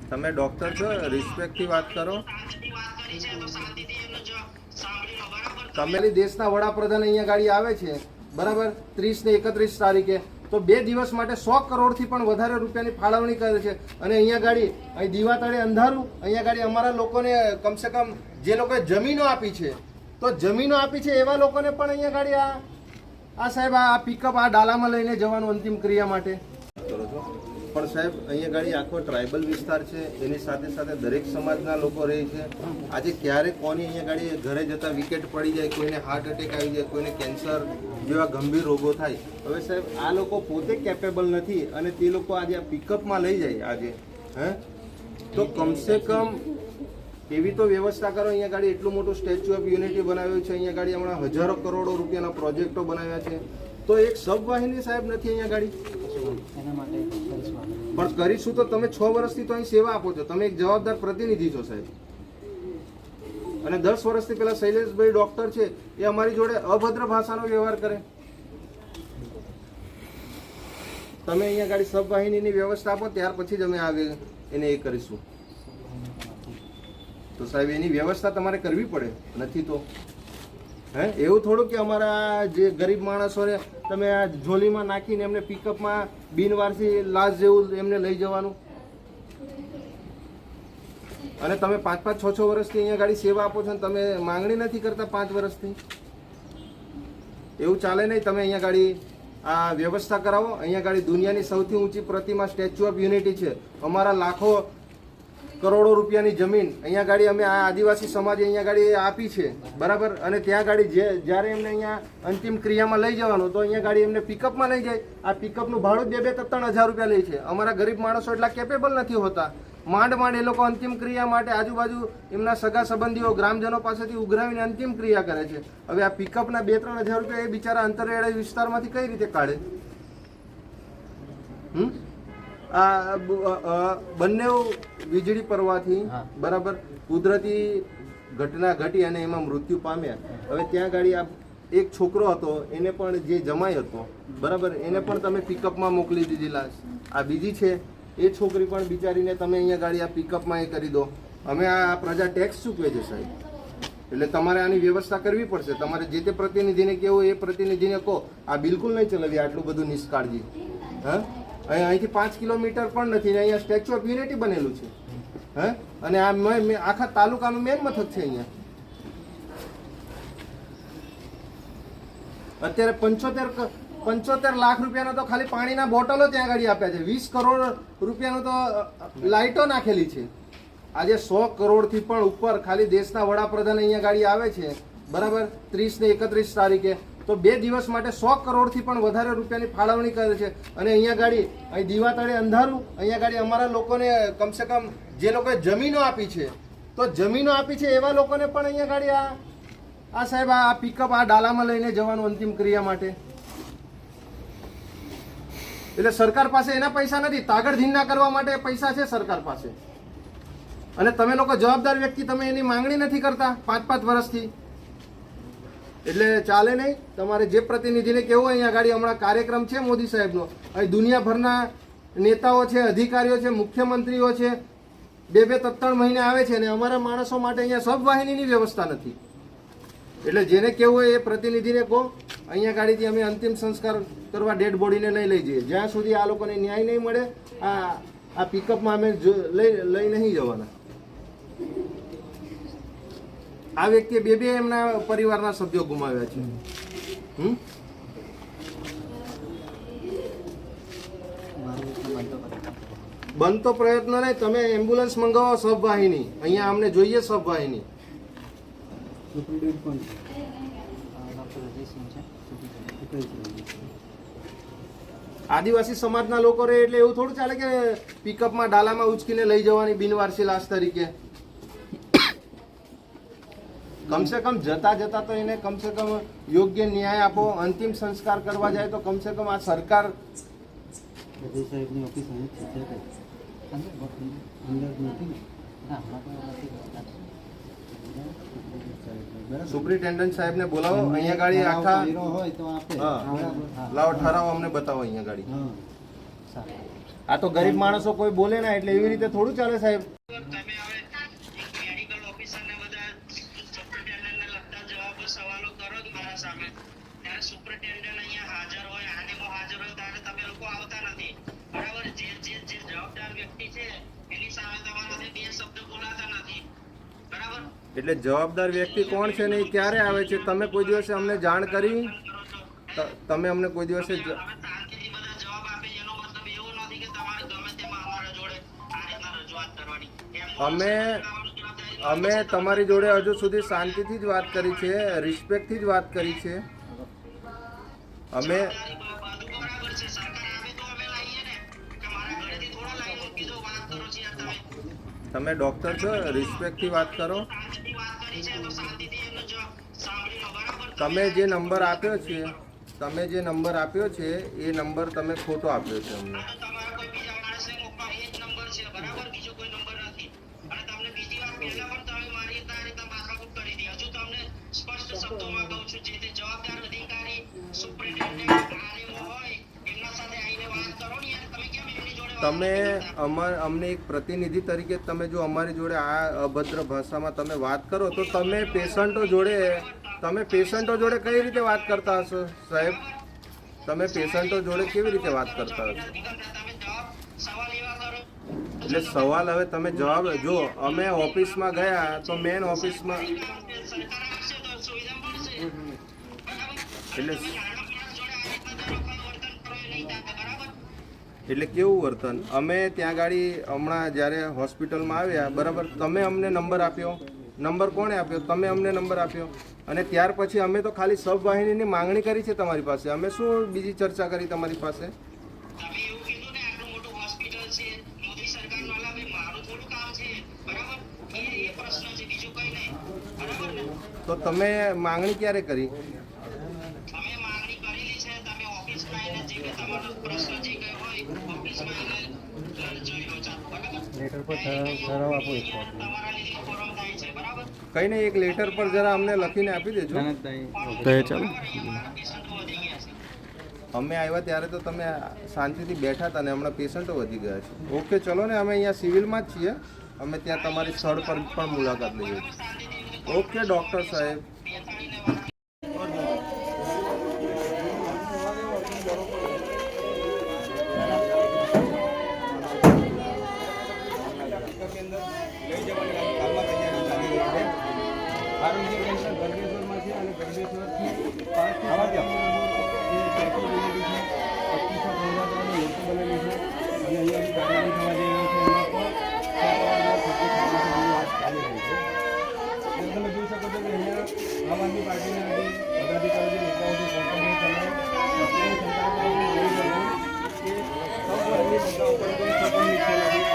તમે ડોક્ટર છો, રિસ્પેક્ટથી વાત કરો. તમે દેશના વડાપ્રધાન અહીંયા ગાડી આવે છે બરાબર 30 ને 31 તારીખે, તો 2 દિવસ માટે 100 કરોડથી પણ વધારે રૂપિયાની ફાળવણી કરે છે. અને અહીંયા ગાડી અહીં દીવા તળે અંધારું, અહીંયા ગાડી અમારા લોકોને કમસે કમ જે લોકોએ જમીનો આપી છે, તો જમીનો આપી છે એવા લોકોને પણ અહીંયા ગાડી આ સાહેબ આ પિકઅપ આ ડાલામાં લઈને જવાનું અંતિમ ક્રિયા માટે કરો છો. પણ સાહેબ અહીંયા ગાડી આખો ટ્રાઇબલ વિસ્તાર છે, એની સાથે સાથે દરેક સમાજના લોકો રહે છે. આજે ક્યારે કોની અહીંયા ગાડી ઘરે જતા વિકેટ પડી જાય, કોઈને હાર્ટ એટેક આવી જાય, કોઈને કેન્સર જેવા ગંભીર રોગો થાય. હવે સાહેબ આ લોકો પોતે કેપેબલ નથી અને તે લોકો આજે આ પિકઅપમાં લઈ જાય આજે તો કમસે કમ એવી તો વ્યવસ્થા કરો. અહીંયા ગાડી એટલું મોટું સ્ટેચ્યુ ઓફ યુનિટી બનાવ્યું છે, અહીંયા ગાડી હમણાં હજારો કરોડો રૂપિયાના પ્રોજેક્ટો બનાવ્યા છે, તો એક સબવાહિની સાહેબ નથી અહીંયા ગાડી. પણ કરીશું તો તમે 6 વર્ષથી તો અહીં સેવા આપો છો, તમે એક જવાબદાર પ્રતિનિધિ છો સાહેબ. અને 10 વર્ષથી પેલા શૈલેષભાઈ ડોક્ટર છે, એ અમારી જોડે અભદ્ર ભાષાનો વ્યવહાર કરે. તમે અહીંયા ગાડી સબવાહિનીની વ્યવસ્થા આપો, ત્યાર પછી જ અમે આગળ એને એ કરીશું. તો સાહેબ એની વ્યવસ્થા તમારે કરવી પડે, નથી તો એવું થોડું કે અમારા જે ગરીબ માણસોને તમે આ ઝોલીમાં નાખીને એમને પિકઅપમાં બિનવારસી લાશ જેવું એમને લઈ જવાનું. અને તમે 5-5, 6-6 વર્ષથી અહીંયા ગાડી સેવા આપો છો, તમે માંગણી નથી કરતા 5 વર્ષથી. એવું ચાલે નહીં. તમે અહીંયા ગાડી આ વ્યવસ્થા કરાવો. અહીંયા ગાડી દુનિયાની સૌથી ઊંચી પ્રતિમા સ્ટેચ્યુ ઓફ યુનિટી છે. અમારા લાખો કરોડો રૂપિયાની જમીન અહીંયા ગાડી અમે આ આદિવાસી સમાજે અહીંયા ગાડી આપી છે બરાબર. અને ત્યાં ગાડી જ્યારે એમને અહીંયા અંતિમ ક્રિયામાં લઈ જવાનું, તો અહીંયા ગાડી એમને પિકઅપમાં લઈ જાય. આ પિકઅપનું ભાડું 2-3 હજાર રૂપિયા લે છે. અમારા ગરીબ માણસો એટલા કેપેબલ નથી હોતા. માંડ એ લોકો અંતિમ ક્રિયા માટે આજુબાજુ એમના સગા સંબંધીઓ ગ્રામજનો પાસેથી ઉઘરાવીને અંતિમ ક્રિયા કરે છે. હવે આ પિકઅપના 2-3 હજાર રૂપિયા એ બિચારા અંતરિયાળ વિસ્તારમાંથી કઈ રીતે કાઢે? આ બંને વીજળી પડવાથી બરાબર કુદરતી ઘટના ઘટી અને એમાં મૃત્યુ પામ્યા. હવે ત્યાં ગાડી આ એક છોકરો હતો, એને પણ જે જમાઈ હતો બરાબર, એને પણ તમે પિકઅપમાં મોકલી દીધી લાશ. આ બીજી છે એ છોકરી પણ બિચારીને તમે અહીંયા ગાડી આ પિકઅપમાં એ કરી દો. અમે આ પ્રજા ટેક્સ ચૂકવે છે સાહેબ, એટલે તમારે આની વ્યવસ્થા કરવી પડશે. તમારે જે તે પ્રતિનિધિને કહેવું એ પ્રતિનિધિને કહો. આ બિલકુલ નહીં ચલાવી આટલું બધું નિષ્કાળજી. અહીંથી 5 કિલોમીટર પણ નથી ને અહીંયા સ્ટેચ્યુ ઓફ યુનિટી બનેલું છે. અને આ આખા તાલુકાનું મેન મથક છે. અહીંયા અત્યારે 75 લાખ રૂપિયાનો તો ખાલી પાણીના બોટલો ત્યાં ગાડી આપ્યા છે. 20 કરોડ રૂપિયાનું તો લાઇટો નાખેલી છે. આજે 100 કરોડથી પણ ઉપર ખાલી દેશના વડાપ્રધાન અહીંયા ગાડી આવે છે બરાબર 30 ને 31 તારીખે, તો 2 દિવસ માટે 100 કરોડથી પણ વધારે રૂપિયાની ફાળવણી કરે છે. અને અહીંયા ગાડી અહીં દીવા તળે અંધારું, અહીંયા ગાડી અમારા લોકોને કમસે કમ જે લોકોએ જમીનો આપી છે, તો જમીનો આપી છે એવા લોકોને પણ અહીંયા ગાડી આ સાહેબ આ પિકઅપ આ ડાલામાં લઈને જવાનું અંતિમ ક્રિયા માટે. એટલે સરકાર પાસે એના પૈસા નથી, તાગડધીના કરવા માટે પૈસા છે સરકાર પાસે. અને તમે લોકો જવાબદાર વ્યક્તિ, તમે એની માંગણી નથી કરતા 5-5 વર્ષથી. એટલે ચાલે નહીં. તમારે જે પ્રતિનિધિને કહેવું અહીંયા ગાડી હમણાં કાર્યક્રમ છે મોદી સાહેબનો, અહીં દુનિયાભરના નેતાઓ છે, અધિકારીઓ છે, મુખ્યમંત્રીઓ છે, 2-3 મહિને આવે છે અને અમારા માણસો માટે અહીંયા સબવાહિનીની વ્યવસ્થા નથી. એટલે જેને કહેવું હોય એ પ્રતિનિધિને કહો. અહીંયા ગાડીથી અમે અંતિમ સંસ્કાર કરવા ડેડ બોડીને લઈ જઈએ. જ્યાં સુધી આ લોકોને ન્યાય નહીં મળે આ પિકઅપમાં અમે લઈ નહીં જવાના. આ વ્યક્તિએ 2 એમના પરિવારના સભ્યો ગુમાવ્યા છે. બનતો પ્રયત્ન નહીં. તમે એમ્બ્યુલન્સ મંગાવો સબવાહિની, અહીંયા અમને જોઈએ સબવાહિની. આદિવાસી સમાજના લોકો રહે એટલે એવું થોડું ચાલે કે પિકઅપમાં ડાલામાં ઉચકીને લઈ જવાની બિનવારસી લાશ તરીકે. કમસે કમ જતા તો એને કમસે કમ યોગ્ય ન્યાય આપો. અંતિમ સંસ્કાર કરવા જાય તો કમસે કમ આ સરકાર સુપ્રિન્ટેન્ડન્ટ સાહેબને બોલાવો. અહીંયા ગાડી આખા હોય તો આપે. હા. બરાબર. હા. લાવો ઠરાવો, અમને બતાવો અહીંયા ગાડી. હા. સારું. આ તો ગરીબ માણસો કોઈ બોલે ના, એટલે એવી રીતે થોડું ચાલે સાહેબ. તમે હવે એક મેડિકલ ઓફિસરને બધા સુપ્રિન્ટેન્ડન્ટને લગતા જવાબો સવાલો કરો જ મારા સામે. ત્યારે સુપ્રિન્ટેન્ડન્ટ અહીંયા હાજર હોય, આનેમાં હાજર હોય, ત્યારે તમે લોકો આવતા નથી. બરાબર? જે જવાબદાર વ્યક્તિ છે એની સામે તમારાથી બે શબ્દ બોલાતા નથી. બરાબર? એટલે જવાબદાર વ્યક્તિ કોણ છે ને એ ક્યારે આવે છે, તમે કોઈ દિવસે અમને જાણ કરી? તમે અમને કોઈ દિવસે હવે શાંતિથી બધા જવાબ આપે એનો મતલબ એવો નથી કે તમારે ગમે તેમાં અમારા જોડે આ રીતના રજૂઆત કરવાની. અમે તમારી જોડે હજુ સુધી શાંતિથી જ વાત કરી છે, રિસ્પેક્ટથી જ વાત કરી છે. અમે બધું બરાબર છે. સરકાર આવે તો અમે લાવીએ ને, કે મારા ઘરેથી થોડા લાવીને કીધું વાત કરો છો યાર તમે ડોક્ટર છો, રિસ્પેક્ટથી વાત કરો. શાંતિથી વાત કરી છે તો શાંતિથી એમનો જવાબ સાંભળી લો. બરાબર? તમે જે નંબર આપ્યો છે, એ નંબર તમે ખોટો આપ્યો છે અમને. તો તમારા કોઈ બીજા માણસને મોકલો, એ જ નંબર છે. બરાબર? બીજો કોઈ નંબર નથી. અને તમને બીજી વાર પહેલા પણ તમે મારી રીતના માથાકૂટ કરી દી. હજુ તમને સ્પષ્ટ શબ્દોમાં કહું છું, જે તે જવાબદાર અધિકારી સુપ્રિન્ટેન્ડન્ટ આરએમઓ હોય એમના સાથે આવીને વાત કરો ને યાર. તમે કેમ એમની જોડે વાત તમે નથી કરતા? અમને એક પ્રતિનિધિ તરીકે તમે જો અમારી જોડે આ અભદ્ર ભાષામાં તમે વાત કરો તો તમે પેશન્ટો જોડે કઈ રીતે વાત કરતા હશો સાહેબ? તમે પેશન્ટો જોડે કેવી રીતે વાત કરતા હશો? તમે જવાબ સવાલ એવા કરો. એટલે સવાલ હવે તમે જવાબ જો અમે ઓફિસમાં ગયા તો મેન ઓફિસમાં સરકાર આપશે તો સુવિધા મળશે. એટલે નાના માણસ જોડે આ રીતના વર્તન કરો એ નહીં થાય. બરાબર? એટલે કેવું વર્તન? અમે ત્યાં ગાડી હમણાં જ્યારે હોસ્પિટલમાં આવ્યા, બરાબર, તમે અમને નંબર આપ્યો. નંબર કોણે આપ્યો? તમે અમને નંબર આપ્યો. અને ત્યાર પછી અમે તો ખાલી સબ વાહિનીની માંગણી કરી છે તમારી પાસે. અમે શું બીજી ચર્ચા કરી તમારી પાસે? તમે એવું કીધું ને, આટલું મોટું હોસ્પિટલ છે, મોદી સરકારનો લાભ, એ મારું થોડું કામ છે. બરાબર? એ પ્રશ્ન છે, બીજું કઈ નહીં. બરાબર ને? તો તમે માંગણી ક્યારે કરી? તમે માંગણી કરેલી છે. તમે ઓફિસમાં આવીને જે કે તમારો પ્રશ્ન જે કઈ હોય ઓફિસમાં આવીને જોઈ લો. ચાલો. બરાબર? લેટર પર ઠરાવ આપો એક વાર. તમારા લીધે ફોરમ થાય છે. બરાબર? કઈ નહીં, એક લેટર પર જરા અમને લખીને આપી દેજો. ચાલો. અહીંયા મારા પેશન્ટો વધી ગયા છે. અમે આવ્યા ત્યારે તો તમે શાંતિથી બેઠા હતા ને હમણાં પેશન્ટો વધી ગયા છે. ઓકે, ચલો ને, અમે અહીંયા સિવિલમાં જ છીએ. અમે ત્યાં તમારી સ્થળ પર પણ મુલાકાત લઈએ છીએ. ઓકે ડૉક્ટર સાહેબ. આરોગ્ય કેન્દ્ર ગરગેશ્વરમાં છે અને ગરગેશ્વરથી 5 થી 7 જે પેટ્રોલ બનેલી છે, 25 બનેલી છે અને અહીંયાથી કારવાની થવા જઈ રહી છે. એમાં પણ વાત ચાલી રહી છે. એટલે તમે જોઈ શકો છો કે અહીંયા આમ આદમી પાર્ટીના જે પદાધિકારીઓ નેતાઓ છે, કોર્પોરેટ અને ડૉક્ટરો સરકાર તરફથી જોઈ રહ્યું કે સૌ વર્ગની મુદ્દા ઉપર કોઈ સફળ નીકળે નથી.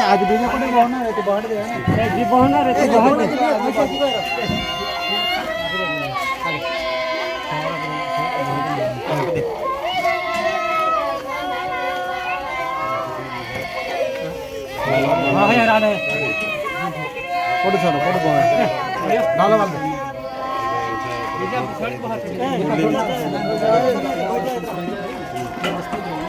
आज बीजा को बहना है तो बाहर दे ना जी बहना रे तो बाहर दे हां यार आने फोटो छोड़ो फोटो बहना डालो वाले એ